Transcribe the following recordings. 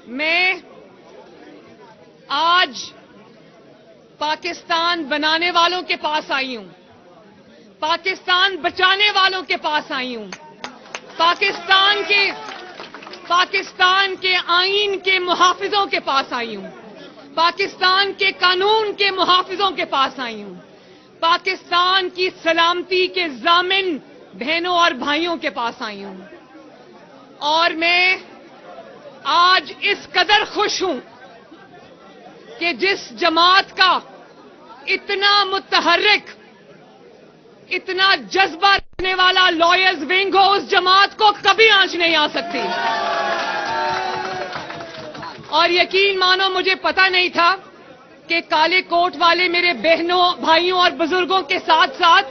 میں آج پاکستان بنانے والوں کے پاس آئی ہوں، پاکستان بچانے والوں کے پاس آئی ہوں، پاکستان کے آئین کے محافظوں کے پاس آئی ہوں، پاکستان کے قانون کے محافظوں کے پاس آئی ہوں، پاکستان کی سلامتی کے ضامن بہنوں اور بھائیوں کے پاس آئی ہوں۔ اور میں آج اس قدر خوش ہوں کہ جس جماعت کا اتنا متحرک، اتنا جذبہ رکھنے والا لائرز ونگ ہو، اس جماعت کو کبھی آنچ نہیں آ سکتی۔ اور یقین مانو مجھے پتا نہیں تھا کہ کالے کوٹ والے میرے بہنوں، بھائیوں اور بزرگوں کے ساتھ ساتھ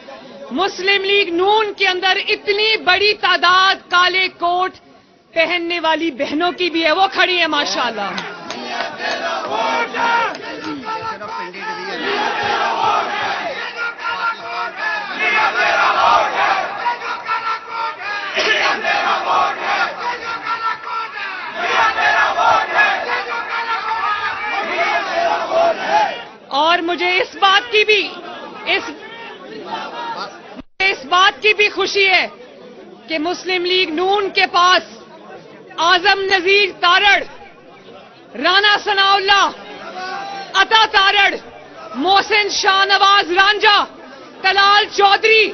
مسلم لیگ نون کے اندر اتنی بڑی تعداد کالے کوٹ پہننے والی بہنوں کی بھی ہے، وہ کھڑی ہے ماشاءاللہ۔ اور مجھے اس بات کی بھی خوشی ہے کہ مسلم لیگ نون کے پاس اعظم نذیر تارڑ، رانا ثناء اللہ، عطا تارڑ، محسن شاہ نواز رانجھا، طلال چودھری،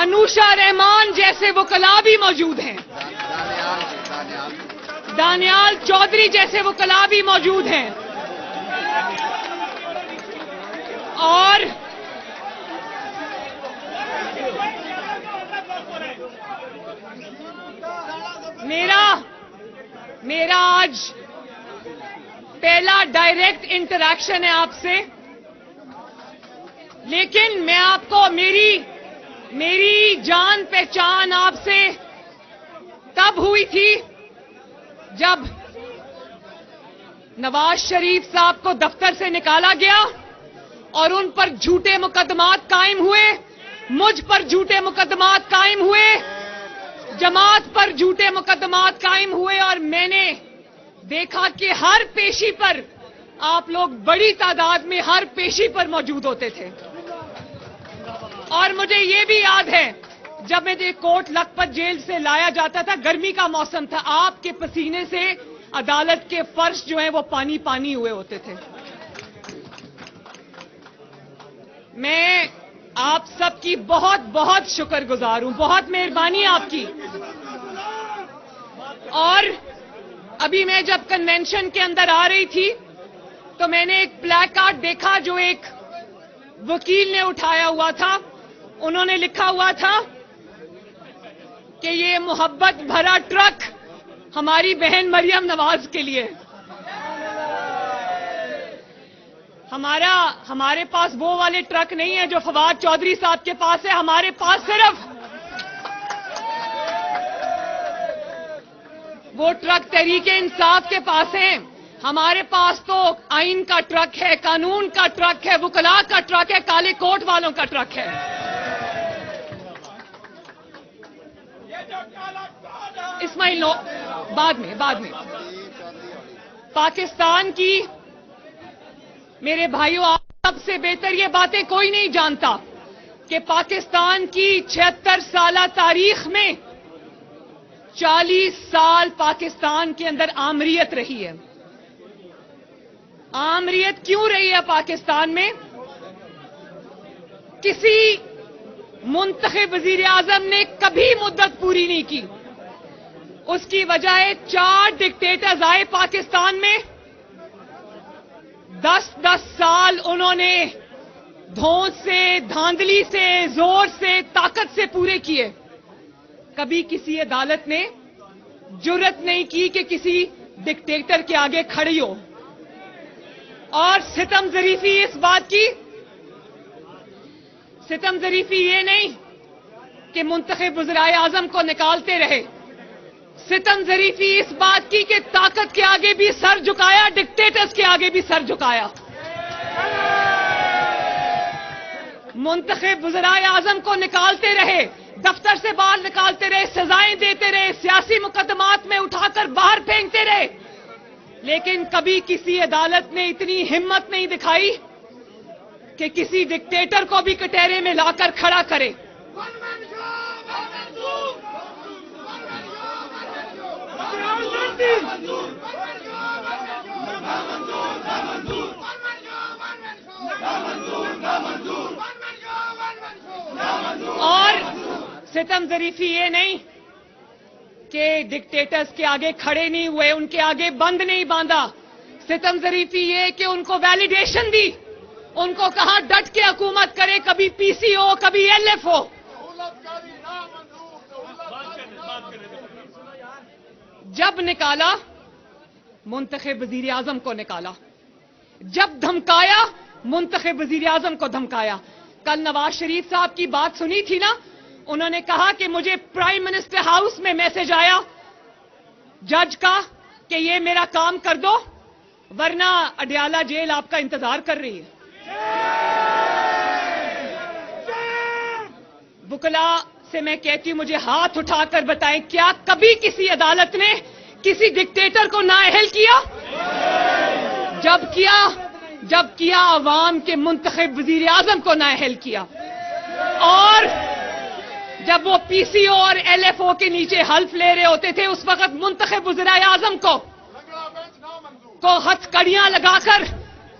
انوشا رحمان جیسے وکلاء بھی موجود ہیں، دانیال چودھری جیسے وکلاء بھی موجود ہیں۔ اور میرا آج پہلا ڈائریکٹ انٹریکشن ہے آپ سے، لیکن میں آپ کو میری جان پہچان آپ سے تب ہوئی تھی جب نواز شریف صاحب کو دفتر سے نکالا گیا اور ان پر جھوٹے مقدمات قائم ہوئے، مجھ پر جھوٹے مقدمات قائم ہوئے، جماعت پر جھوٹے مقدمات قائم ہوئے، اور میں نے دیکھا کہ ہر پیشی پر آپ لوگ بڑی تعداد میں ہر پیشی پر موجود ہوتے تھے۔ اور مجھے یہ بھی یاد ہے جب مجھے کوٹ لکھپت جیل سے لایا جاتا تھا، گرمی کا موسم تھا، آپ کے پسینے سے عدالت کے فرش جو ہیں وہ پانی پانی ہوئے ہوتے تھے۔ میں آپ سب کی بہت بہت شکر گزار ہوں، بہت مہربانی آپ کی۔ اور ابھی میں جب کنونشن کے اندر آ رہی تھی تو میں نے ایک پلیک کارڈ دیکھا جو ایک وکیل نے اٹھایا ہوا تھا، انہوں نے لکھا ہوا تھا کہ یہ محبت بھرا ٹرک ہماری بہن مریم نواز کے لیے۔ ہمارے پاس وہ والے ٹرک نہیں ہے جو فواد چودھری صاحب کے پاس ہے، ہمارے پاس صرف وہ ٹرک تحریک انصاف کے پاس ہیں، ہمارے پاس تو آئین کا ٹرک ہے، قانون کا ٹرک ہے، وکلاء کا ٹرک ہے، کالے کوٹ والوں کا ٹرک ہے۔ اسماعیل نو بعد میں پاکستان کی، میرے بھائیوں آپ سب سے بہتر یہ باتیں کوئی نہیں جانتا کہ پاکستان کی 76 سالہ تاریخ میں 40 سال پاکستان کے اندر آمریت رہی ہے۔ آمریت کیوں رہی ہے پاکستان میں؟ کسی منتخب وزیر اعظم نے کبھی مدت پوری نہیں کی، اس کی وجہ ہے 4 ڈکٹیٹرز آئے پاکستان میں، 10 سال انہوں نے دھونس سے، دھاندلی سے، زور سے، طاقت سے پورے کیے۔ کبھی کسی عدالت نے جرت نہیں کی کہ کسی ڈکٹیٹر کے آگے کھڑی ہو۔ اور ستم ظریفی اس بات کی، ستم ظریفی یہ نہیں کہ منتخب وزرائے اعظم کو نکالتے رہے، ستم ظریفی اس بات کی کہ طاقت کے آگے بھی سر جھکایا، ڈکٹیٹرز کے آگے بھی سر جھکایا۔ منتخب وزرائے اعظم کو نکالتے رہے، دفتر سے باہر نکالتے رہے، سزائیں دیتے رہے، سیاسی مقدمات میں اٹھا کر باہر پھینکتے رہے، لیکن کبھی کسی عدالت نے اتنی ہمت نہیں دکھائی کہ کسی ڈکٹیٹر کو بھی کٹہرے میں لا کر کھڑا کرے. اور ستم ظریفی یہ نہیں کہ ڈکٹیٹرز کے آگے کھڑے نہیں ہوئے, ان کے آگے بند نہیں باندھا. ستم ظریفی یہ کہ ان کو ویلیڈیشن دی, ان کو کہا ڈٹ کے حکومت کرے, کبھی پی سی ہو کبھی ایل ایف ہو. جب نکالا منتخب وزیر اعظم کو نکالا, جب دھمکایا منتخب وزیر اعظم کو دھمکایا. کل نواز شریف صاحب کی بات سنی تھی نا, انہوں نے کہا کہ مجھے پرائم منسٹر ہاؤس میں میسج آیا جج کا کہ یہ میرا کام کر دو ورنہ اڈیالہ جیل آپ کا انتظار کر رہی ہے. وکلا سے میں کہتی ہوں, مجھے ہاتھ اٹھا کر بتائیں کیا کبھی کسی عدالت نے کسی ڈکٹیٹر کو نااہل کیا؟ جب کیا عوام کے منتخب وزیر اعظم کو نااہل کیا. اور جب وہ پی سی او اور ایل ایف او کے نیچے حلف لے رہے ہوتے تھے, اس وقت منتخب وزیر اعظم کو ہتھ کڑیاں لگا کر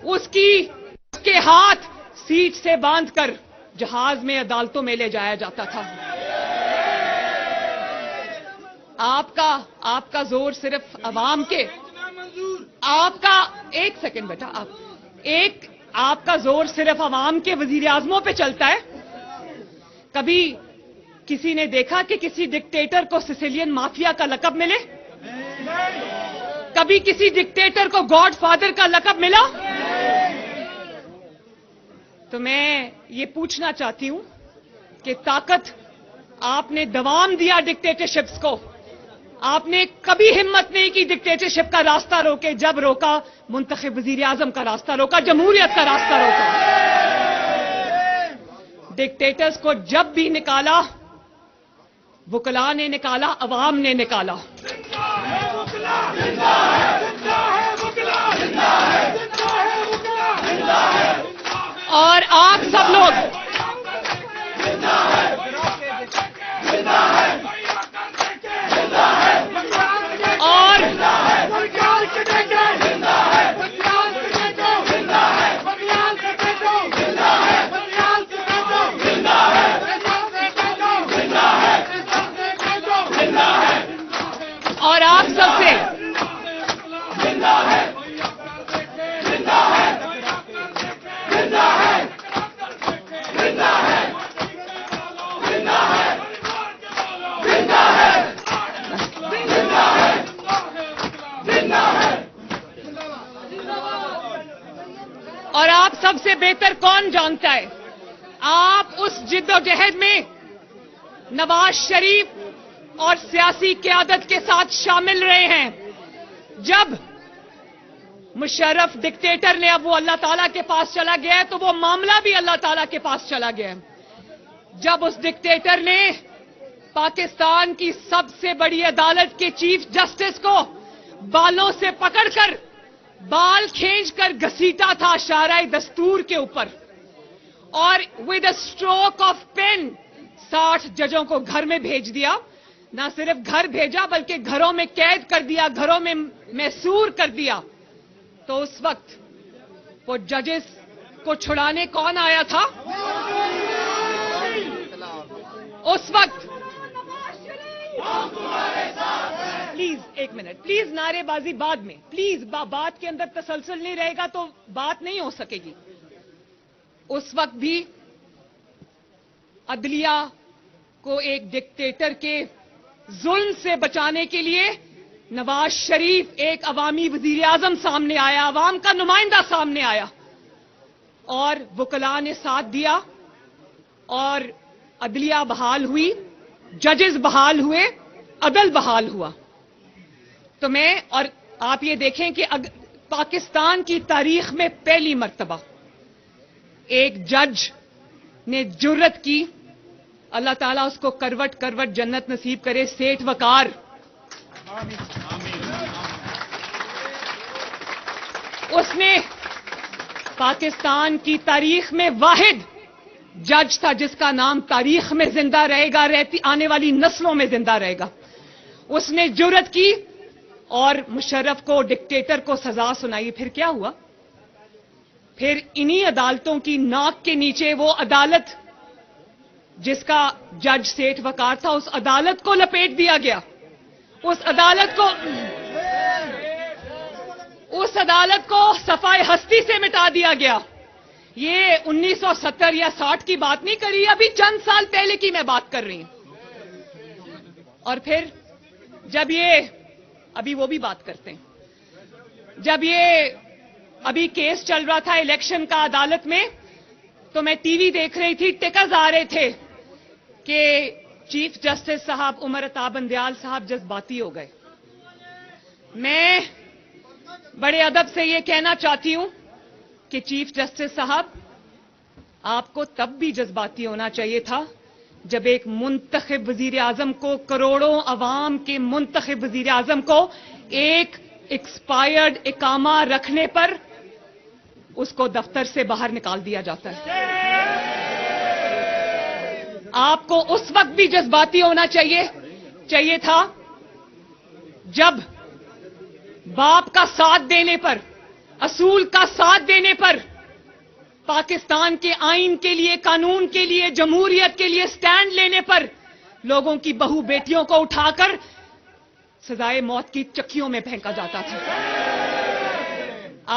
اس کے ہاتھ سیٹ سے باندھ کر جہاز میں عدالتوں میں لے جایا جاتا تھا. آپ کا زور صرف عوام کے, آپ کا ایک سیکنڈ بیٹا, آپ کا زور صرف عوام کے وزیر اعظموں پہ چلتا ہے. کبھی کسی نے دیکھا کہ کسی ڈکٹیٹر کو سسیلین مافیا کا لقب ملے؟ کبھی کسی ڈکٹیٹر کو گاڈ فادر کا لقب ملا؟ تو میں یہ پوچھنا چاہتی ہوں کہ طاقت آپ نے دوام دیا ڈکٹیٹرشپس کو, آپ نے کبھی ہمت نہیں کی ڈکٹیٹرشپ کا راستہ روکے. جب روکا منتخب وزیر اعظم کا راستہ روکا, جمہوریت کا راستہ روکا. ڈکٹیٹرز کو جب بھی نکالا وکلا نے نکالا, عوام نے نکالا. اور آپ سب لوگ اور آپ سب سے بہتر کون جانتا ہے؟ آپ اس جد و جہد میں نواز شریف اور سیاسی قیادت کے ساتھ شامل رہے ہیں. جب مشرف ڈکٹیٹر نے اب وہ اللہ تعالیٰ کے پاس چلا گیا ہے تو وہ معاملہ بھی اللہ تعالیٰ کے پاس چلا گیا ہے. جب اس ڈکٹیٹر نے پاکستان کی سب سے بڑی عدالت کے چیف جسٹس کو بالوں سے پکڑ کر بال کھینچ کر گھسیٹا تھا شارع دستور کے اوپر, اور with a stroke of pen 60 ججوں کو گھر میں بھیج دیا. نہ صرف گھر بھیجا بلکہ گھروں میں قید کر دیا, گھروں میں محصور کر دیا. تو اس وقت وہ ججز کو چھڑانے کون آیا تھا؟ اس وقت پلیز ایک منٹ, پلیز نعرے بازی بعد میں, پلیز بات کے اندر تسلسل نہیں رہے گا تو بات نہیں ہو سکے گی. اس وقت بھی عدلیہ کو ایک ڈکٹیٹر کے ظلم سے بچانے کے لیے نواز شریف ایک عوامی وزیر اعظم سامنے آیا, عوام کا نمائندہ سامنے آیا, اور وکلاء نے ساتھ دیا اور عدلیہ بحال ہوئی, ججز بحال ہوئے, عدل بحال ہوا. تو میں اور آپ یہ دیکھیں کہ پاکستان کی تاریخ میں پہلی مرتبہ ایک جج نے جرت کی, اللہ تعالیٰ اس کو کروٹ کروٹ جنت نصیب کرے, سیٹھ وقار, اس نے پاکستان کی تاریخ میں واحد جج تھا جس کا نام تاریخ میں زندہ رہے گا، آنے والی نسلوں میں زندہ رہے گا. اس نے جرأت کی اور مشرف کو، ڈکٹیٹر کو سزا سنائی. پھر کیا ہوا؟ پھر انہی عدالتوں کی ناک کے نیچے وہ عدالت جس کا جج سیٹھ وقار تھا، اس عدالت کو لپیٹ دیا گیا. اس عدالت کو صفائے ہستی سے مٹا دیا گیا. یہ 1970 یا 60 کی بات نہیں کری، ابھی چند سال پہلے کی میں بات کر رہی ہوں. اور پھر جب ابھی وہ بھی بات کرتے ہیں، جب ابھی کیس چل رہا تھا الیکشن کا عدالت میں، تو میں ٹی وی دیکھ رہی تھی، ٹکرز آ رہے تھے کہ چیف جسٹس صاحب عمر عطا بندیال صاحب جذباتی ہو گئے. میں بڑے ادب سے یہ کہنا چاہتی ہوں کہ چیف جسٹس صاحب، آپ کو تب بھی جذباتی ہونا چاہیے تھا جب ایک منتخب وزیر اعظم کو، کروڑوں عوام کے منتخب وزیر اعظم کو ایک ایکسپائرڈ اقامہ رکھنے پر اس کو دفتر سے باہر نکال دیا جاتا ہے. آپ کو اس وقت بھی جذباتی ہونا چاہیے تھا جب باپ کا ساتھ دینے پر، اصول کا ساتھ دینے پر، پاکستان کے آئین کے لیے، قانون کے لیے، جمہوریت کے لیے سٹینڈ لینے پر لوگوں کی بہو بیٹیوں کو اٹھا کر سزائے موت کی چکیوں میں پھینکا جاتا تھا.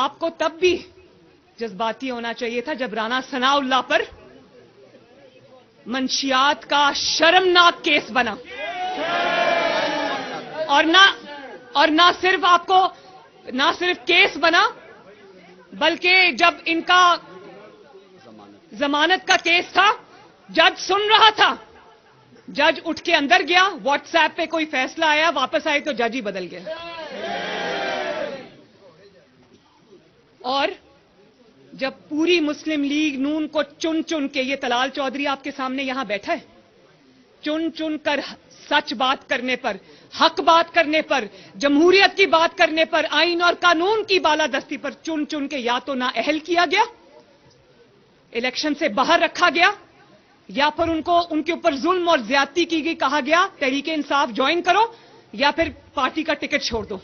آپ کو تب بھی جذباتی ہونا چاہیے تھا جب رانا ثناء اللہ پر منشیات کا شرمناک کیس بنا، اور نہ صرف کیس بنا، بلکہ جب ان کا ضمانت کا کیس تھا، جج سن رہا تھا، جج اٹھ کے اندر گیا، واٹس ایپ پہ کوئی فیصلہ آیا، واپس آئے تو جج ہی بدل گیا. اور جب پوری مسلم لیگ نون کو چن چن کے، یہ طلال چودھری آپ کے سامنے یہاں بیٹھا ہے، چن چن کر سچ بات کرنے پر، حق بات کرنے پر، جمہوریت کی بات کرنے پر، آئین اور قانون کی بالادستی پر چن چن کے یا تو نااہل کیا گیا، الیکشن سے باہر رکھا گیا، یا پھر ان کے اوپر ظلم اور زیادتی کی گئی، کہا گیا تحریک انصاف جوائن کرو یا پھر پارٹی کا ٹکٹ چھوڑ دو.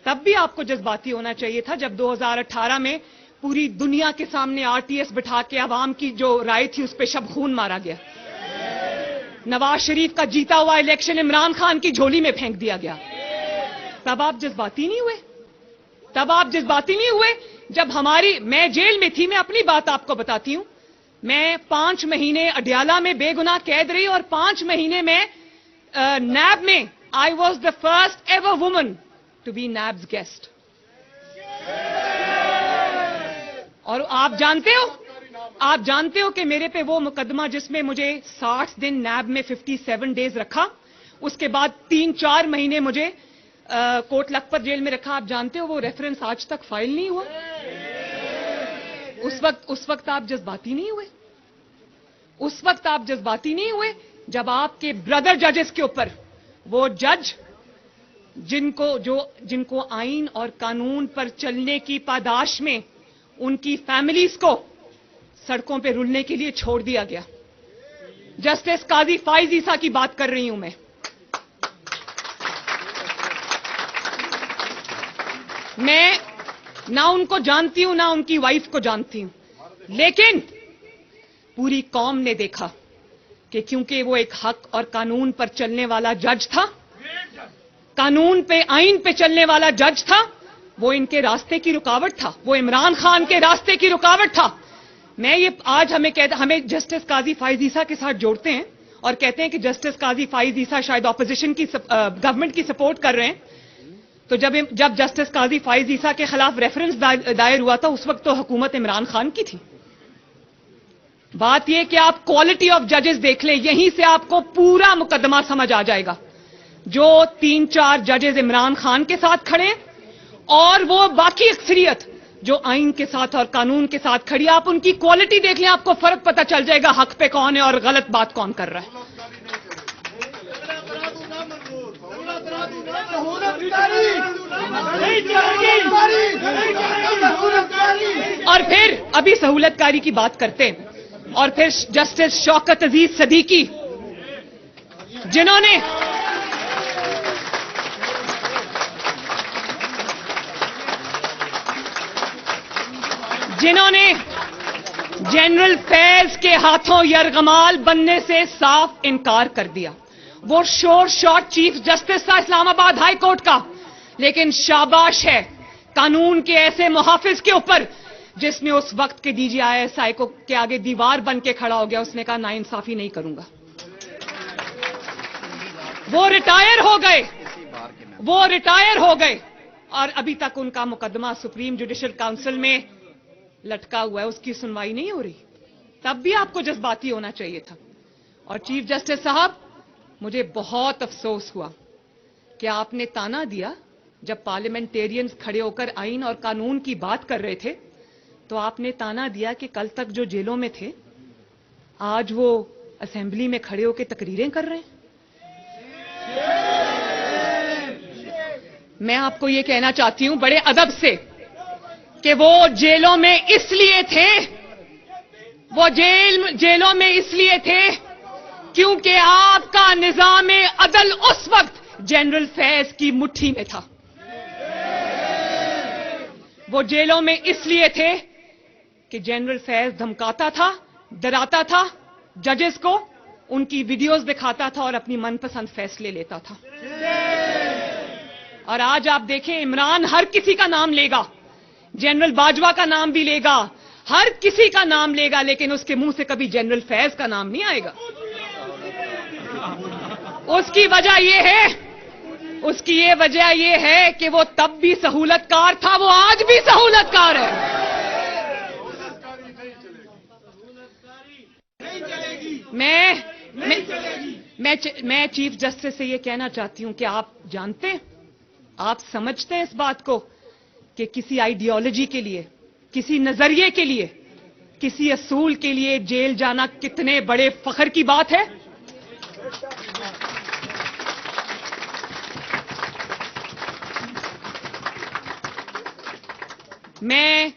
تب بھی آپ کو جذباتی ہونا چاہیے تھا جب 2018 میں پوری دنیا کے سامنے آر ٹی ایس بٹھا کے عوام کی جو رائے تھی اس پہ شب خون مارا گیا. نواز شریف کا جیتا ہوا الیکشن عمران خان کی جھولی میں پھینک دیا گیا. تب آپ جذباتی نہیں ہوئے. جب میں جیل میں تھی، میں اپنی بات آپ کو بتاتی ہوں، میں 5 مہینے اڈیالہ میں بے گناہ قید رہی، اور 5 مہینے میں نیب میں I was the first ever woman to be NAB's guest. اور آپ جانتے ہو کہ میرے پہ وہ مقدمہ جس میں مجھے 60 دن نیب میں 57 ڈیز رکھا، اس کے بعد 3-4 مہینے مجھے کوٹ لکھپت جیل میں رکھا، آپ جانتے ہو وہ ریفرنس آج تک فائل نہیں ہوا. اس وقت آپ جذباتی نہیں ہوئے. جب آپ کے بردر ججز کے اوپر، وہ جج جن کو آئین اور قانون پر چلنے کی پاداش میں ان کی فیملیز کو سڑکوں پہ رلنے کے لیے چھوڑ دیا گیا. جسٹس قاضی فائز عیسیٰ کی بات کر رہی ہوں میں نہ ان کو جانتی ہوں نہ ان کی وائف کو جانتی ہوں، لیکن پوری قوم نے دیکھا کہ کیونکہ وہ ایک حق اور قانون پر چلنے والا جج تھا، قانون پہ، آئین پہ چلنے والا جج تھا، وہ ان کے راستے کی رکاوٹ تھا، وہ عمران خان کے راستے کی رکاوٹ تھا. میں یہ آج ہمیں جسٹس قاضی فائز عیسیٰ کے ساتھ جوڑتے ہیں اور کہتے ہیں کہ جسٹس قاضی فائز عیسیٰ شاید اپوزیشن کی گورنمنٹ کی سپورٹ کر رہے ہیں. تو جب جسٹس قاضی فائز عیسیٰ کے خلاف ریفرنس دائر ہوا تھا، اس وقت تو حکومت عمران خان کی تھی. بات یہ کہ آپ کوالٹی آف ججز دیکھ لیں، یہیں سے آپ کو پورا مقدمہ سمجھ آ جائے گا. جو 3-4 ججز عمران خان کے ساتھ کھڑے اور وہ باقی اکثریت جو آئین کے ساتھ اور قانون کے ساتھ کھڑی، آپ ان کی کوالٹی دیکھ لیں، آپ کو فرق پتہ چل جائے گا حق پہ کون ہے اور غلط بات کون کر رہا ہے. اور پھر ابھی سہولت کاری کی بات کرتے ہیں، اور پھر جسٹس شوکت عزیز صدیقی جنہوں نے جنرل فیض کے ہاتھوں یرغمال بننے سے صاف انکار کر دیا. وہ شور شاٹ چیف جسٹس تھا اسلام آباد ہائی کورٹ کا، لیکن شاباش ہے قانون کے ایسے محافظ کے اوپر جس نے اس وقت کے DGISI کو کے آگے دیوار بن کے کھڑا ہو گیا. اس نے کہا ناانصافی نہیں کروں گا. وہ ریٹائر ہو گئے اور ابھی تک ان کا مقدمہ سپریم جوڈیشل کاؤنسل میں لٹکا ہوا ہے، اس کی سنوائی نہیں ہو رہی. تب بھی آپ کو جذباتی ہونا چاہیے تھا. اور چیف جسٹس صاحب، مجھے بہت افسوس ہوا کہ آپ نے تانا دیا جب پارلیمنٹیرینز کھڑے ہو کر آئین اور قانون کی بات کر رہے تھے، تو آپ نے تانا دیا کہ کل تک جو جیلوں میں تھے آج وہ اسمبلی میں کھڑے ہو کے تقریریں کر رہے ہیں. میں آپ کو یہ کہنا چاہتی ہوں بڑے ادب سے کہ وہ جیلوں میں اس لیے تھے، وہ جیلوں میں اس لیے تھے کیونکہ آپ کا نظام عدل اس وقت جنرل فیض کی مٹھی میں تھا. وہ جیلوں میں اس لیے تھے کہ جنرل فیض دھمکاتا تھا، ڈراتا تھا ججز کو، ان کی ویڈیوز دکھاتا تھا اور اپنی من پسند فیصلے لیتا تھا. اور آج آپ دیکھیں عمران ہر کسی کا نام لے گا، جنرل باجوہ کا نام بھی لے گا، ہر کسی کا نام لے گا، لیکن اس کے منہ سے کبھی جنرل فیض کا نام نہیں آئے گا. اس کی وجہ یہ ہے کہ وہ تب بھی سہولت کار تھا، وہ آج بھی سہولت کار ہے. میں چیف جسٹس سے یہ کہنا چاہتی ہوں کہ آپ جانتے ہیں، آپ سمجھتے ہیں اس بات کو کہ کسی آئیڈیالوجی کے لیے، کسی نظریے کے لیے، کسی اصول کے لیے جیل جانا کتنے بڑے فخر کی بات ہے؟ میں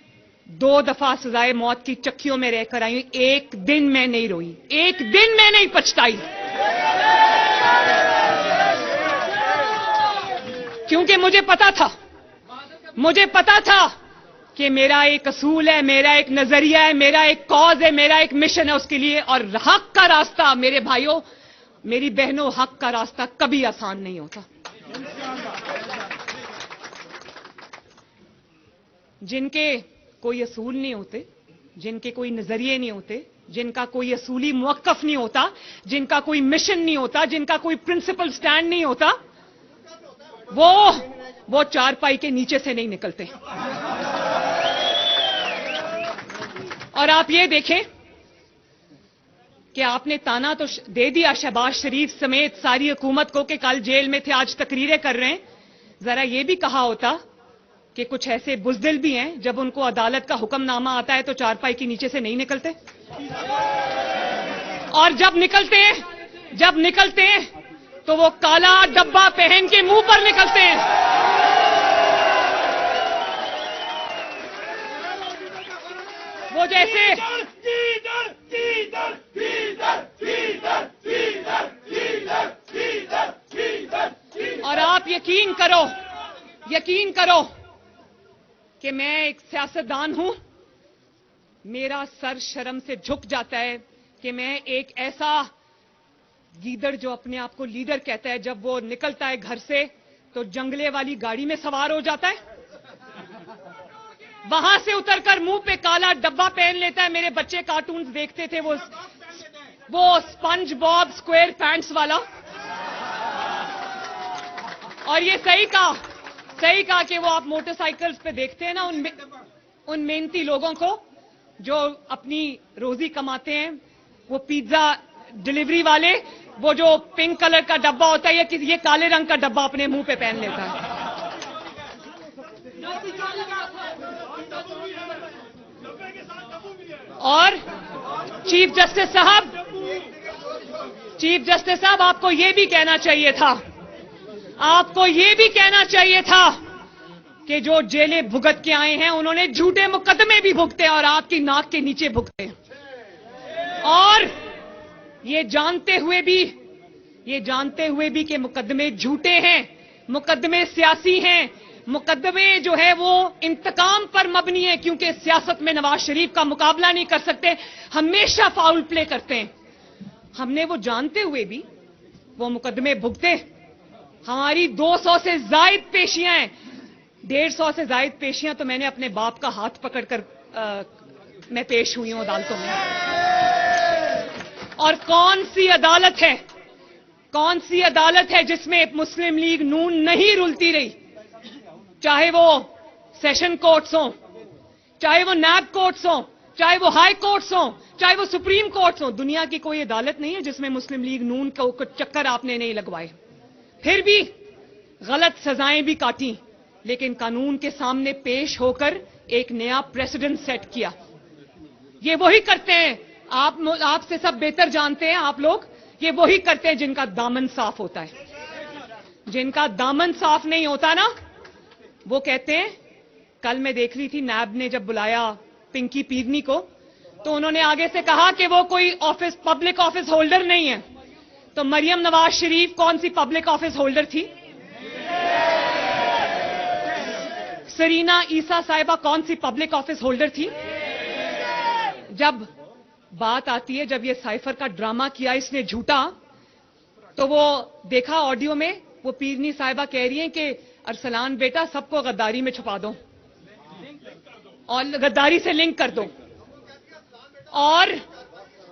2 دفعہ سزائے موت کی چکیوں میں رہ کر آئی ہوں، ایک دن میں نہیں روئی، ایک دن میں نہیں پچھتائی، کیونکہ مجھے پتا تھا کہ میرا ایک اصول ہے، میرا ایک نظریہ ہے، میرا ایک کاز ہے، میرا ایک مشن ہے اس کے لیے. اور حق کا راستہ میرے بھائیوں، میری بہنوں، حق کا راستہ کبھی آسان نہیں ہوتا. جن کے کوئی اصول نہیں ہوتے، جن کے کوئی نظریے نہیں ہوتے، جن کا کوئی اصولی موقف نہیں ہوتا، جن کا کوئی مشن نہیں ہوتا، جن کا کوئی پرنسپل سٹینڈ نہیں ہوتا، وہ چارپائی کے نیچے سے نہیں نکلتے. اور آپ یہ دیکھیں کہ آپ نے تانا تو دے دیا شہباز شریف سمیت ساری حکومت کو کہ کل جیل میں تھے، آج تقریریں کر رہے ہیں. ذرا یہ بھی کہا ہوتا کہ کچھ ایسے بزدل بھی ہیں جب ان کو عدالت کا حکم نامہ آتا ہے تو چارپائی کے نیچے سے نہیں نکلتے، اور جب نکلتے ہیں تو وہ کالا ڈبہ پہن کے منہ پر نکلتے ہیں. وہ جیسے اور آپ یقین کرو کہ میں ایک سیاستدان ہوں، میرا سر شرم سے جھک جاتا ہے کہ میں ایک ایسا گیدڑ جو اپنے آپ کو لیڈر کہتا ہے، جب وہ نکلتا ہے گھر سے تو جنگلے والی گاڑی میں سوار ہو جاتا ہے، وہاں سے اتر کر منہ پہ کالا ڈبہ پہن لیتا ہے. میرے بچے کارٹونز دیکھتے تھے، وہ سپنج باب سکوئر پینٹس والا. اور یہ صحیح کہا کہ وہ آپ موٹر سائیکلز پہ دیکھتے ہیں نا ان محنتی لوگوں کو جو اپنی روزی کماتے ہیں، وہ پیزا ڈلیوری والے، وہ جو پنک کلر کا ڈبہ ہوتا ہے، یہ کالے رنگ کا ڈبہ اپنے منہ پہ پہن لیتا ہے. اور چیف جسٹس صاحب آپ کو یہ بھی کہنا چاہیے تھا آپ کو یہ بھی کہنا چاہیے تھا کہ جو جیلیں بھگت کے آئے ہیں انہوں نے جھوٹے مقدمے بھی بھگتے اور آپ کی ناک کے نیچے بھگتے، اور یہ جانتے ہوئے بھی کہ مقدمے جھوٹے ہیں، مقدمے سیاسی ہیں، مقدمے جو ہے وہ انتقام پر مبنی ہے، کیونکہ سیاست میں نواز شریف کا مقابلہ نہیں کر سکتے، ہمیشہ فاؤل پلے کرتے ہیں۔ ہم نے وہ جانتے ہوئے بھی وہ مقدمے بھگتے۔ ہماری 200 سے زائد پیشیاں ہیں، 150 سے زائد پیشیاں تو میں نے اپنے باپ کا ہاتھ پکڑ کر میں پیش ہوئی ہوں عدالتوں میں۔ اور کون سی عدالت ہے جس میں مسلم لیگ نون نہیں رلتی رہی، چاہے وہ سیشن کورٹس ہوں، چاہے وہ نیب کورٹس ہوں، چاہے وہ ہائی کورٹس ہوں، چاہے وہ سپریم کورٹس ہوں۔ دنیا کی کوئی عدالت نہیں ہے جس میں مسلم لیگ نون کو چکر آپ نے نہیں لگوائے، پھر بھی غلط سزائیں بھی کاٹیں، لیکن قانون کے سامنے پیش ہو کر ایک نیا پریسیڈنٹ سیٹ کیا۔ یہ وہی کرتے ہیں، آپ سے سب بہتر جانتے ہیں آپ لوگ، یہ وہی کرتے ہیں جن کا دامن صاف ہوتا ہے۔ جن کا دامن صاف نہیں ہوتا نا، وہ کہتے ہیں، کل میں دیکھ رہی تھی نیب نے جب بلایا پنکی پیرنی کو تو انہوں نے آگے سے کہا کہ وہ کوئی پبلک آفس ہولڈر نہیں ہے، تو مریم نواز شریف کون سی پبلک آفس ہولڈر تھی؟ سرینا عیسیٰ صاحبہ کون سی پبلک آفس ہولڈر تھی؟ جب بات آتی ہے، جب یہ سائفر کا ڈرامہ کیا اس نے جھوٹا، تو وہ دیکھا آڈیو میں وہ پیرنی صاحبہ کہہ رہی ہیں کہ ارسلان بیٹا سب کو غداری میں چھپا دو اور غداری سے لنک کر دو۔ اور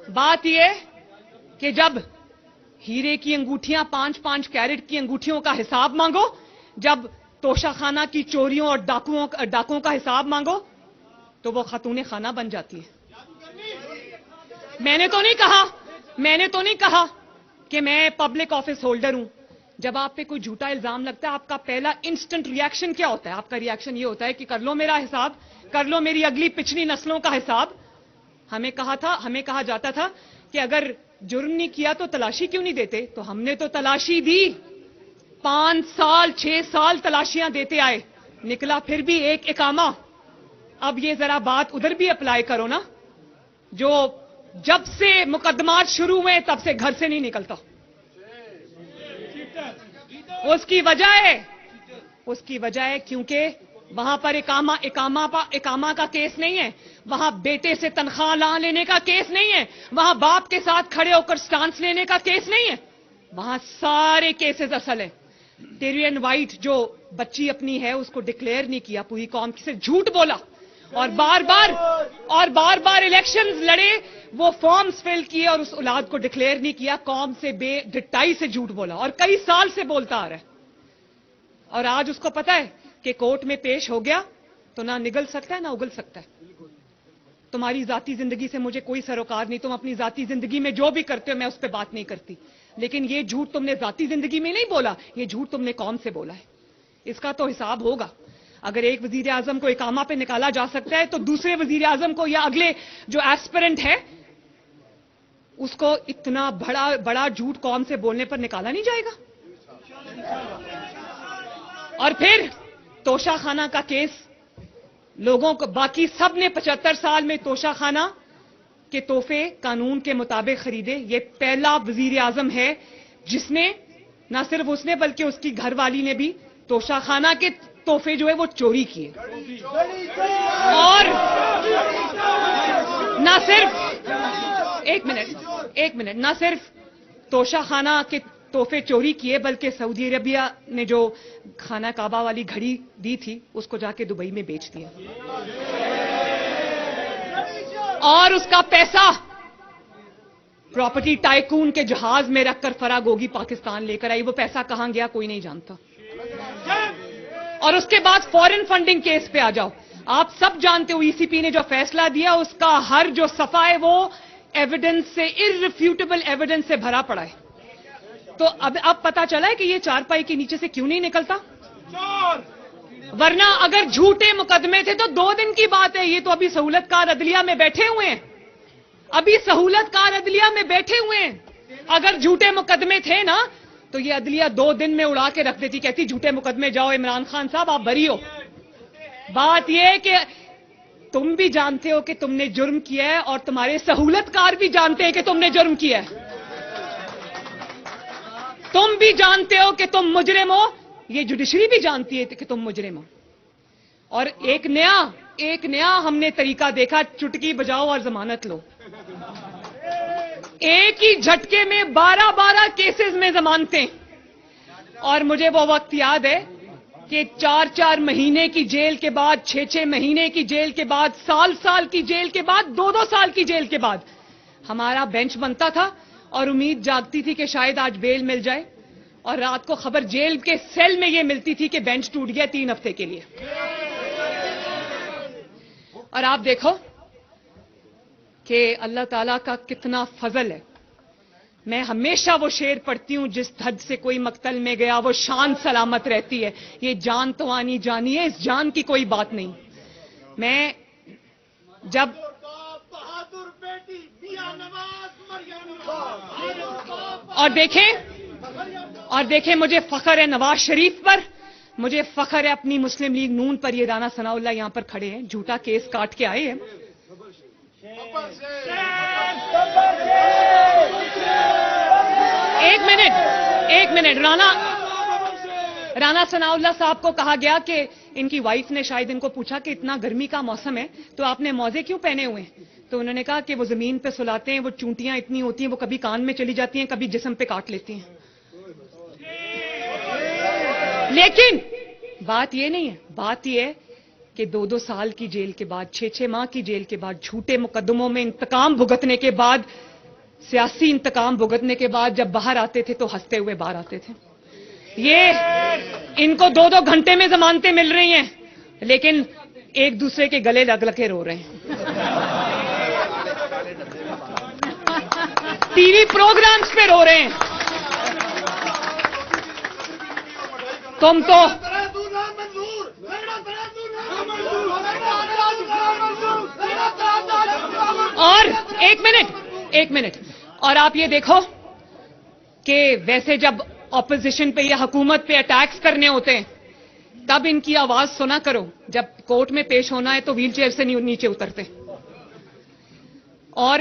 بات یہ کہ جب ہیرے کی انگوٹھیاں 5 کیرٹ کی انگوٹھیوں کا حساب مانگو، جب توشہ خانہ کی چوریوں اور ڈاکوؤں کا حساب مانگو تو وہ خاتون خانہ بن جاتی ہے۔ میں نے تو نہیں کہا کہ میں پبلک آفس ہولڈر ہوں۔ جب آپ پہ کوئی جھوٹا الزام لگتا ہے، آپ کا پہلا انسٹنٹ ریاکشن کیا ہوتا ہے؟ آپ کا ریاکشن یہ ہوتا ہے کہ کر لو میرا حساب، کر لو میری اگلی پچھلی نسلوں کا حساب۔ ہمیں کہا جاتا تھا کہ اگر جرم نہیں کیا تو تلاشی کیوں نہیں دیتے؟ تو ہم نے تو تلاشی دی، 5 سال 6 سال تلاشیاں دیتے آئے، نکلا پھر بھی ایک اقامہ۔ اب یہ ذرا بات ادھر بھی اپلائی کرو نا، جو جب سے مقدمات شروع ہوئے تب سے گھر سے نہیں نکلتا۔ اس کی وجہ ہے کیونکہ وہاں پر اقامہ کا کیس نہیں ہے، وہاں بیٹے سے تنخواہ لینے کا کیس نہیں ہے، وہاں باپ کے ساتھ کھڑے ہو کر سٹانس لینے کا کیس نہیں ہے، وہاں سارے کیسز اصل ہے۔ ٹیرین وائٹ جو بچی اپنی ہے اس کو ڈکلیئر نہیں کیا، پوری قوم سے جھوٹ بولا، اور بار بار الیکشنز لڑے، وہ فارمز فل کیے اور اس اولاد کو ڈکلیئر نہیں کیا، قوم سے بے ڈٹائی سے جھوٹ بولا اور کئی سال سے بولتا آ رہا ہے۔ اور آج اس کو پتا ہے کہ کورٹ میں پیش ہو گیا تو نہ نگل سکتا ہے نہ اگل سکتا ہے۔ تمہاری ذاتی زندگی سے مجھے کوئی سروکار نہیں، تم اپنی ذاتی زندگی میں جو بھی کرتے ہو میں اس پہ بات نہیں کرتی، لیکن یہ جھوٹ تم نے ذاتی زندگی میں نہیں بولا، یہ جھوٹ تم نے قوم سے بولا ہے، اس کا تو حساب ہوگا۔ اگر ایک وزیر اعظم کو اقامہ پہ نکالا جا سکتا ہے تو دوسرے وزیر اعظم کو یا اگلے جو ایسپیرنٹ ہے اس کو اتنا بڑا جھوٹ قوم سے بولنے پر نکالا نہیں جائے گا۔ اور پھر توشہ خانہ کا کیس، لوگوں کو باقی سب نے 75 سال میں توشہ خانہ کے تحفے قانون کے مطابق خریدے، یہ پہلا وزیر اعظم ہے جس نے، نہ صرف اس نے بلکہ اس کی گھر والی نے بھی توشہ خانہ کے تحفے جو ہے وہ چوری کیے، اور نہ صرف ایک منٹ نہ صرف توشہ خانہ کے تحفے چوری کیے بلکہ سعودی عربیہ نے جو خانہ کعبہ والی گھڑی دی تھی اس کو جا کے دبئی میں بیچ دیا، اور اس کا پیسہ پراپرٹی ٹائکون کے جہاز میں رکھ کر فرا گوگی پاکستان لے کر آئی۔ وہ پیسہ کہاں گیا کوئی نہیں جانتا۔ اور اس کے بعد فورن فنڈنگ کیس پہ آ جاؤ، آپ سب جانتے ہو ای سی پی نے جو فیصلہ دیا اس کا ہر جو صفحہ ہے وہ ایویڈنس سے، ارریفیوٹیبل ایویڈنس سے بھرا پڑا ہے۔ تو اب پتا چلا ہے کہ یہ چارپائی کے نیچے سے کیوں نہیں نکلتا، ورنہ اگر جھوٹے مقدمے تھے تو 2 دن کی بات ہے، یہ تو ابھی سہولت کار عدلیہ میں بیٹھے ہوئے ہیں، اگر جھوٹے مقدمے تھے نا تو یہ عدلیہ 2 دن میں اڑا کے رکھ دیتی, کہتی جھوٹے مقدمے جاؤ عمران خان صاحب آپ بری ہو. بات یہ ہے کہ تم بھی جانتے ہو کہ تم نے جرم کیا ہے اور تمہارے سہولت کار بھی جانتے ہیں کہ تم نے جرم کیا ہے. تم بھی جانتے ہو کہ تم مجرم ہو, یہ جوڈیشری بھی جانتی ہے کہ تم مجرم ہو. اور ایک نیا ہم نے طریقہ دیکھا, چٹکی بجاؤ اور ضمانت لو. ایک ہی جھٹکے میں 12 کیسز میں ضمانتیں. اور مجھے وہ وقت یاد ہے کہ 4 مہینے کی جیل کے بعد, 6 مہینے کی جیل کے بعد, سال کی جیل کے بعد, 2 سال کی جیل کے بعد ہمارا بینچ بنتا تھا اور امید جاگتی تھی کہ شاید آج بیل مل جائے. اور رات کو خبر جیل کے سیل میں یہ ملتی تھی کہ بینچ ٹوٹ گیا 3 ہفتے کے لیے. اور آپ دیکھو کہ اللہ تعالیٰ کا کتنا فضل ہے. میں ہمیشہ وہ شعر پڑھتی ہوں, جس حد سے کوئی مقتل میں گیا وہ شان سلامت رہتی ہے. یہ جان تو آنی جانی ہے, اس جان کی کوئی بات نہیں. میں جب اور دیکھیں مجھے فخر ہے نواز شریف پر, مجھے فخر ہے اپنی مسلم لیگ نون پر. یہ رانا ثناء اللہ یہاں پر کھڑے ہیں, جھوٹا کیس کاٹ کے آئے ہیں. ایک منٹ رانا ثناء اللہ صاحب کو کہا گیا کہ ان کی وائف نے شاید ان کو پوچھا کہ اتنا گرمی کا موسم ہے تو آپ نے موزے کیوں پہنے ہوئے ہیں, تو انہوں نے کہا کہ وہ زمین پہ سلاتے ہیں, وہ چونٹیاں اتنی ہوتی ہیں وہ کبھی کان میں چلی جاتی ہیں کبھی جسم پہ کاٹ لیتی ہیں. لیکن بات یہ نہیں ہے, بات یہ ہے کہ 2 سال کی جیل کے بعد, 6 ماہ کی جیل کے بعد, جھوٹے مقدموں میں انتقام بھگتنے کے بعد, سیاسی انتقام بھگتنے کے بعد جب باہر آتے تھے تو ہنستے ہوئے باہر آتے تھے. یہ ان کو 2 گھنٹے میں ضمانتیں مل رہی ہیں لیکن ایک دوسرے کے گلے لگ کے رو رہے ہیں. ٹی وی پروگرامز پہ رو رہے ہیں. تم تو اور ایک منٹ اور آپ یہ دیکھو کہ ویسے جب اپوزیشن پہ یا حکومت پہ اٹیکس کرنے ہوتے ہیں تب ان کی آواز سنا کرو, جب کورٹ میں پیش ہونا ہے تو ویل چیئر سے نیچے اترتے. اور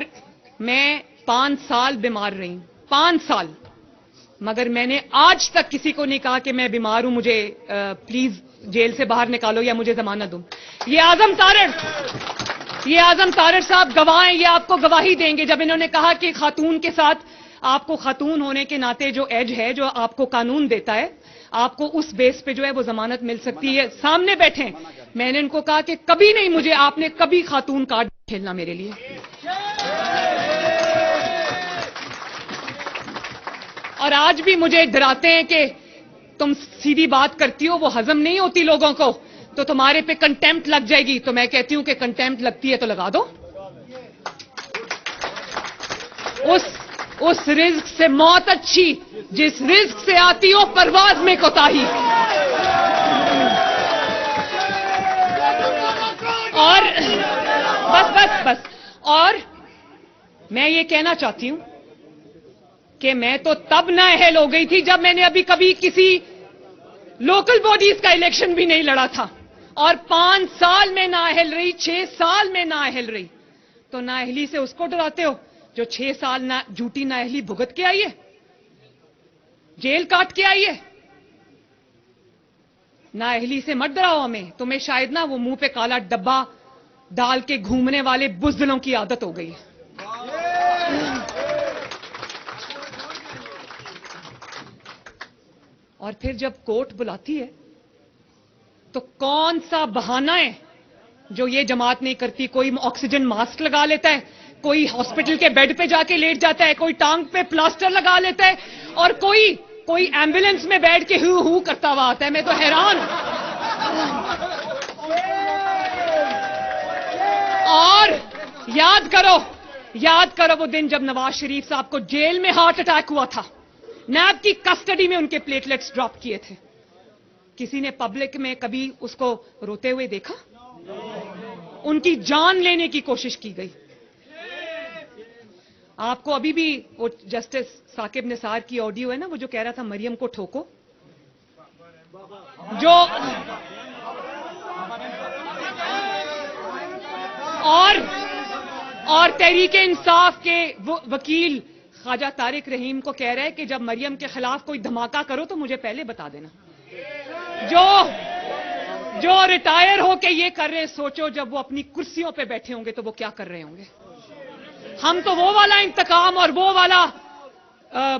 میں 5 سال بیمار رہی ہوں, 5 سال, مگر میں نے آج تک کسی کو نہیں کہا کہ میں بیمار ہوں, مجھے پلیز جیل سے باہر نکالو یا مجھے ضمانت دو. یہ اعظم طارڑ صاحب گواہ ہیں, یہ آپ کو گواہی دیں گے. جب انہوں نے کہا کہ خاتون کے ساتھ آپ کو خاتون ہونے کے ناطے جو ایج ہے جو آپ کو قانون دیتا ہے, آپ کو اس بیس پہ جو ہے وہ ضمانت مل سکتی ہے, سامنے بیٹھے ہیں. میں نے ان کو کہا کہ کبھی نہیں, مجھے آپ نے کبھی خاتون کارڈ کھیلنا میرے لیے. اور آج بھی مجھے ڈراتے ہیں کہ تم سیدھی بات کرتی ہو, وہ ہضم نہیں ہوتی لوگوں کو, تو تمہارے پہ کنٹیمپٹ لگ جائے گی. تو میں کہتی ہوں کہ کنٹیمپٹ لگتی ہے تو لگا دو. اس رزق سے موت اچھی جس رزق سے آتی ہو پرواز میں کوتاہی. اور بس اور میں یہ کہنا چاہتی ہوں کہ میں تو تب نااہل ہو گئی تھی جب میں نے ابھی کبھی کسی لوکل باڈیز کا الیکشن بھی نہیں لڑا تھا, اور 5 سال میں نااہل رہی, 6 سال میں نااہل رہی. تو نااہلی سے اس کو ڈراتے ہو جو 6 سال جھوٹی نااہلی بھگت کے آئی ہے, جیل کاٹ کے آئی ہے. نااہلی سے مت ڈراؤ ہمیں, تمہیں شاید نا وہ منہ پہ کالا ڈبہ ڈال کے گھومنے والے بزدلوں کی عادت ہو گئی ہے. اور پھر جب کورٹ بلاتی ہے تو کون سا بہانہ ہے جو یہ جماعت نہیں کرتی. کوئی آکسیجن ماسک لگا لیتا ہے, کوئی ہاسپٹل کے بیڈ پہ جا کے لیٹ جاتا ہے, کوئی ٹانگ پہ پلاسٹر لگا لیتا ہے, اور کوئی ایمبولینس میں بیٹھ کے ہو کرتا ہوا آتا ہے. میں تو حیران ہوں. اور یاد کرو وہ دن جب نواز شریف صاحب کو جیل میں ہارٹ اٹیک ہوا تھا, نیب کی کسٹڈی میں ان کے پلیٹلیٹس ڈراپ کیے تھے. کسی نے پبلک میں کبھی اس کو روتے ہوئے دیکھا؟ ان کی جان لینے کی کوشش کی گئی. آپ کو ابھی بھی وہ جسٹس ثاقب نثار کی آڈیو ہے نا، وہ جو کہہ رہا تھا مریم کو ٹھوکو، جو اور تحریک انصاف کے وکیل خواجہ طارق رحیم کو کہہ رہے ہیں کہ جب مریم کے خلاف کوئی دھماکہ کرو تو مجھے پہلے بتا دینا. جو ریٹائر ہو کے یہ کر رہے ہیں، سوچو جب وہ اپنی کرسیوں پہ بیٹھے ہوں گے تو وہ کیا کر رہے ہوں گے. ہم تو وہ والا انتقام اور وہ والا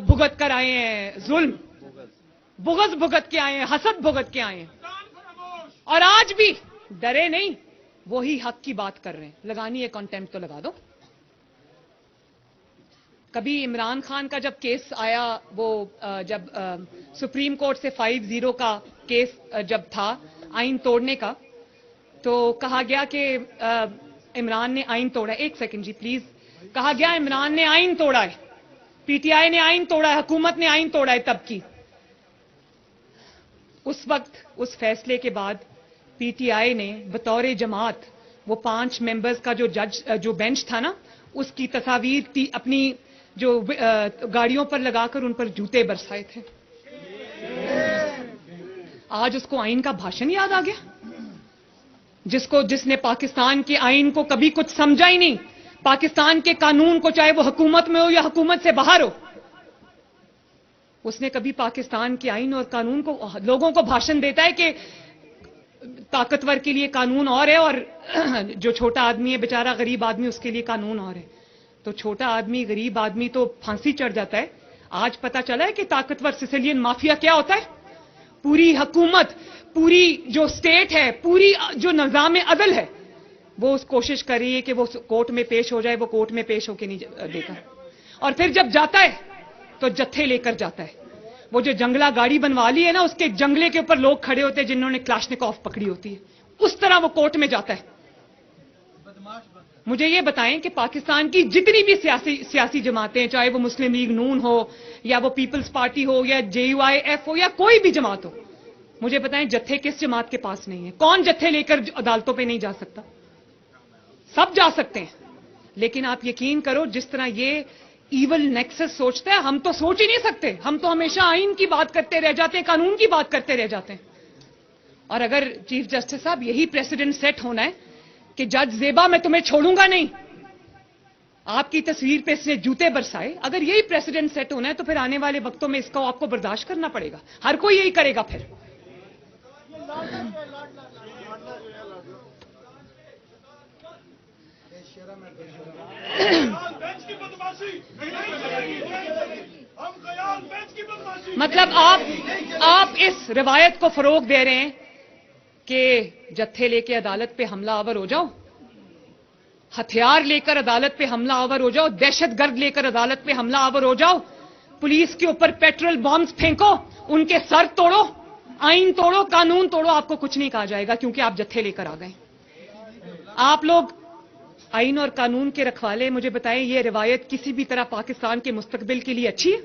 بھگت کر آئے ہیں، ظلم بغض بھگت کے آئے ہیں، حسد بھگت کے آئے ہیں، اور آج بھی ڈرے نہیں، وہی حق کی بات کر رہے ہیں. لگانی ہے کانٹیمپٹ تو لگا دو. کبھی عمران خان کا جب کیس آیا، وہ جب سپریم کورٹ سے 5-0 کا کیس جب تھا آئین توڑنے کا، تو کہا گیا کہ عمران نے آئین توڑا. ایک سیکنڈ جی پلیز. کہا گیا عمران نے آئین توڑا ہے، پی ٹی آئی نے آئین توڑا ہے، حکومت نے آئین توڑا ہے. تب کی اس وقت اس فیصلے کے بعد پی ٹی آئی نے بطور جماعت وہ 5 ممبرز کا جو بینچ تھا نا، اس کی تصاویر اپنی جو گاڑیوں پر لگا کر ان پر جوتے برسائے تھے. آج اس کو آئین کا بھاشن یاد آ گیا، جس نے پاکستان کے آئین کو کبھی کچھ سمجھا ہی نہیں، پاکستان کے قانون کو، چاہے وہ حکومت میں ہو یا حکومت سے باہر ہو، اس نے کبھی پاکستان کے آئین اور قانون کو، لوگوں کو بھاشن دیتا ہے کہ طاقتور کے لیے قانون اور ہے اور جو چھوٹا آدمی ہے بیچارہ غریب آدمی اس کے لیے قانون اور ہے. تو چھوٹا آدمی غریب آدمی تو پھانسی چڑھ جاتا ہے. آج پتا چلا ہے کہ طاقتور سسیلین مافیا کیا ہوتا ہے. پوری حکومت، پوری جو سٹیٹ ہے، پوری جو نظام عدل ہے، وہ اس کوشش کر رہی ہے کہ وہ کورٹ میں پیش ہو جائے. وہ کورٹ میں پیش ہو کے نہیں دیتا، اور پھر جب جاتا ہے تو جتھے لے کر جاتا ہے. وہ جو جنگلہ گاڑی بنوا لی ہے نا، اس کے جنگلے کے اوپر لوگ کھڑے ہوتے ہیں جنہوں نے کلاشنکوف پکڑی ہوتی ہے، اس طرح وہ کورٹ میں جاتا ہے. مجھے یہ بتائیں کہ پاکستان کی جتنی بھی سیاسی جماعتیں، چاہے وہ مسلم لیگ نون ہو یا وہ پیپلز پارٹی ہو یا JUIF ہو یا کوئی بھی جماعت ہو، مجھے بتائیں جتھے کس جماعت کے پاس نہیں ہے؟ کون جتھے لے کر عدالتوں پہ نہیں جا سکتا؟ سب جا سکتے ہیں. لیکن آپ یقین کرو، جس طرح یہ ایول نیکسس سوچتا ہے، ہم تو سوچ ہی نہیں سکتے. ہم تو ہمیشہ آئین کی بات کرتے رہ جاتے ہیں، قانون کی بات کرتے رہ جاتے ہیں. اور اگر چیف جسٹس صاحب یہی پریسیڈنٹ سیٹ ہونا ہے کہ جج زیبا میں تمہیں چھوڑوں گا نہیں، آپ کی تصویر پہ اس نے جوتے برسائے، اگر یہی پریسیڈنٹ سیٹ ہونا ہے تو پھر آنے والے وقتوں میں اس کو آپ کو برداشت کرنا پڑے گا. ہر کوئی یہی کرے گا. پھر مطلب آپ اس روایت کو فروغ دے رہے ہیں کہ جتھے لے کے عدالت پہ حملہ آور ہو جاؤ، ہتھیار لے کر عدالت پہ حملہ آور ہو جاؤ، دہشت گرد لے کر عدالت پہ حملہ آور ہو جاؤ، پولیس کے اوپر پیٹرول بامز پھینکو، ان کے سر توڑو، آئین توڑو، قانون توڑو، آپ کو کچھ نہیں کہا جائے گا کیونکہ آپ جتھے لے کر آ گئے. آپ لوگ آئین اور قانون کے رکھوالے، مجھے بتائیں یہ روایت کسی بھی طرح پاکستان کے مستقبل کے لیے اچھی ہے؟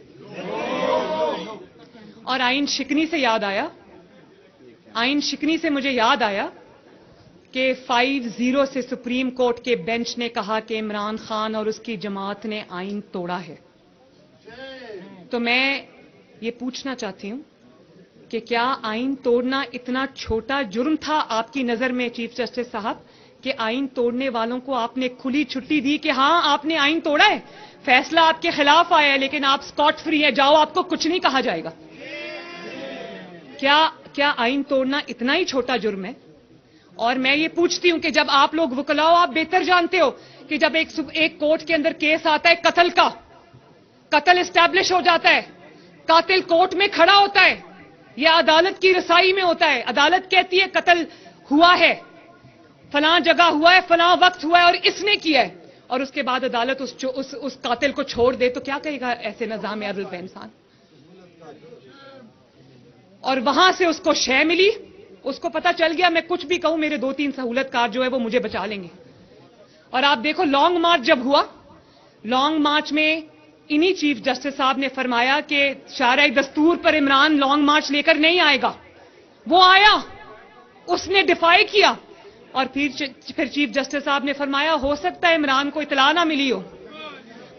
اور آئین شکنی سے مجھے یاد آیا کہ 5-0 سے سپریم کورٹ کے بینچ نے کہا کہ عمران خان اور اس کی جماعت نے آئین توڑا ہے. تو میں یہ پوچھنا چاہتی ہوں کہ کیا آئین توڑنا اتنا چھوٹا جرم تھا آپ کی نظر میں چیف جسٹس صاحب، کہ آئین توڑنے والوں کو آپ نے کھلی چھٹی دی کہ ہاں آپ نے آئین توڑا ہے، فیصلہ آپ کے خلاف آیا ہے لیکن آپ اسکاٹ فری ہیں، جاؤ، آپ کو کچھ نہیں کہا جائے گا؟ کیا آئین توڑنا اتنا ہی چھوٹا جرم ہے؟ اور میں یہ پوچھتی ہوں کہ جب آپ لوگ وکلاء ہو، آپ بہتر جانتے ہو کہ جب ایک کورٹ کے اندر کیس آتا ہے قتل کا، قتل اسٹیبلش ہو جاتا ہے، قاتل کورٹ میں کھڑا ہوتا ہے یا عدالت کی رسائی میں ہوتا ہے، عدالت کہتی ہے قتل ہوا ہے، فلاں جگہ ہوا ہے، فلاں وقت ہوا ہے اور اس نے کیا ہے، اور اس کے بعد عدالت اس قاتل کو چھوڑ دے، تو کیا کہے گا ایسے نظام عدل پہ انسان؟ اور وہاں سے اس کو شے ملی، اس کو پتا چل گیا میں کچھ بھی کہوں میرے 2-3 سہولت کار جو ہے وہ مجھے بچا لیں گے. اور آپ دیکھو لانگ مارچ جب ہوا، لانگ مارچ میں انہی چیف جسٹس صاحب نے فرمایا کہ شارع دستور پر عمران لانگ مارچ لے کر نہیں آئے گا. وہ آیا، اس نے ڈیفائی کیا، اور پھر چیف جسٹس صاحب نے فرمایا ہو سکتا ہے عمران کو اطلاع نہ ملی ہو،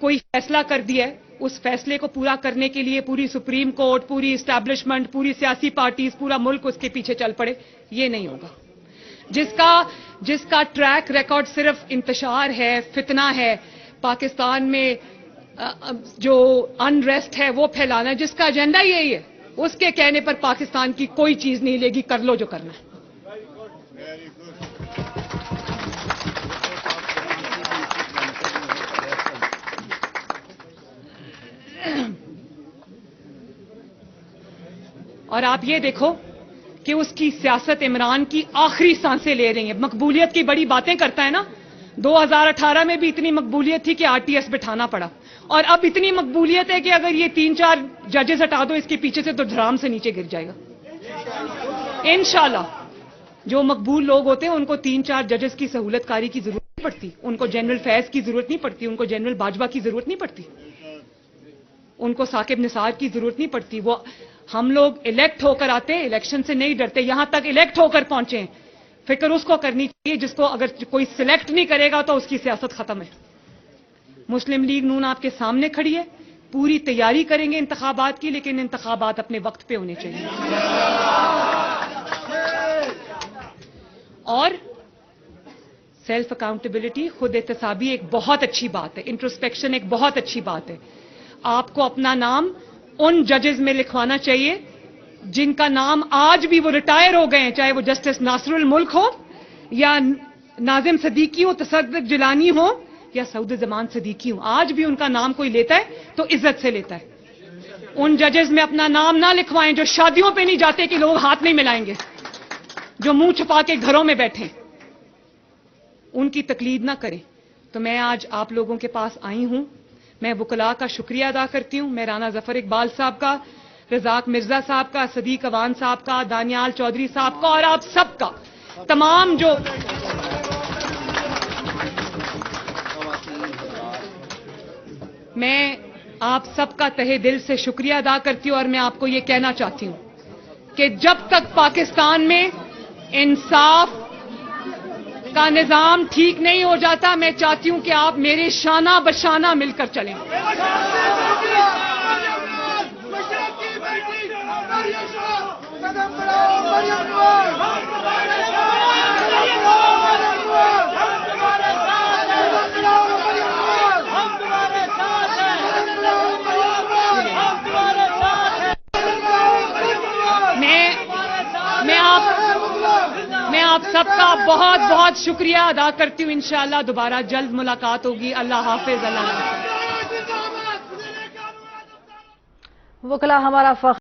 کوئی فیصلہ کر دیا ہے، اس فیصلے کو پورا کرنے کے لیے پوری سپریم کورٹ، پوری اسٹیبلشمنٹ، پوری سیاسی پارٹیز، پورا ملک اس کے پیچھے چل پڑے، یہ نہیں ہوگا. جس کا ٹریک ریکارڈ صرف انتشار ہے، فتنہ ہے، پاکستان میں جو انریسٹ ہے وہ پھیلانا ہے، جس کا ایجنڈا یہی ہے، اس کے کہنے پر پاکستان کی کوئی چیز نہیں لے گی. کر لو جو کرنا ہے. اور آپ یہ دیکھو کہ اس کی سیاست عمران کی آخری سانسیں لے رہی ہیں. مقبولیت کی بڑی باتیں کرتا ہے نا. 2018 میں بھی اتنی مقبولیت تھی کہ RTS بٹھانا پڑا، اور اب اتنی مقبولیت ہے کہ اگر یہ 3-4 ججز ہٹا دو اس کے پیچھے سے تو دھڑام سے نیچے گر جائے گا انشاءاللہ. جو مقبول لوگ ہوتے ہیں ان کو 3-4 ججز کی سہولت کاری کی ضرورت نہیں پڑتی، ان کو جنرل فیض کی ضرورت نہیں پڑتی، ان کو جنرل باجوہ کی ضرورت نہیں پڑتی، ان کو ثاقب نثار کی ضرورت نہیں پڑتی. وہ ہم لوگ الیکٹ ہو کر آتے ہیں، الیکشن سے نہیں ڈرتے. یہاں تک الیکٹ ہو کر پہنچے ہیں، فکر اس کو کرنی چاہیے جس کو اگر کوئی سلیکٹ نہیں کرے گا تو اس کی سیاست ختم ہے. مسلم لیگ نون آپ کے سامنے کھڑی ہے، پوری تیاری کریں گے انتخابات کی، لیکن انتخابات اپنے وقت پہ ہونے چاہیے. اور سیلف اکاؤنٹیبلٹی، خود احتسابی ایک بہت اچھی بات ہے، انٹروسپیکشن ایک بہت اچھی بات ہے. آپ کو اپنا نام ان ججز میں لکھوانا چاہیے جن کا نام آج بھی وہ ریٹائر ہو گئے ہیں، چاہے وہ جسٹس ناصر الملک ہو یا ناظم صدیقی ہو، تصدق جیلانی ہو یا سعود زمان صدیقی ہو. آج بھی ان کا نام کوئی لیتا ہے تو عزت سے لیتا ہے. ان ججز میں اپنا نام نہ لکھوائیں جو شادیوں پہ نہیں جاتے کہ لوگ ہاتھ نہیں ملائیں گے، جو منہ چھپا کے گھروں میں بیٹھے، ان کی تقلید نہ کریں. تو میں آج آپ لوگوں کے پاس آئی ہوں. میں وکلاء کا شکریہ ادا کرتی ہوں، میں رانا ظفر اقبال صاحب کا، رزاق مرزا صاحب کا، صدیق اوان صاحب کا، دانیال چودھری صاحب کا، اور آپ سب کا، تمام جو میں آپ سب کا تہہ دل سے شکریہ ادا کرتی ہوں. اور میں آپ کو یہ کہنا چاہتی ہوں کہ جب تک پاکستان میں انصاف کا نظام ٹھیک نہیں ہو جاتا، میں چاہتی ہوں کہ آپ میرے شانہ بشانہ مل کر چلیں. میں آپ سب کا بہت بہت شکریہ ادا کرتی ہوں. انشاءاللہ دوبارہ جلد ملاقات ہوگی. اللہ حافظ. اللہ حافظ. وکلا ہمارا فخر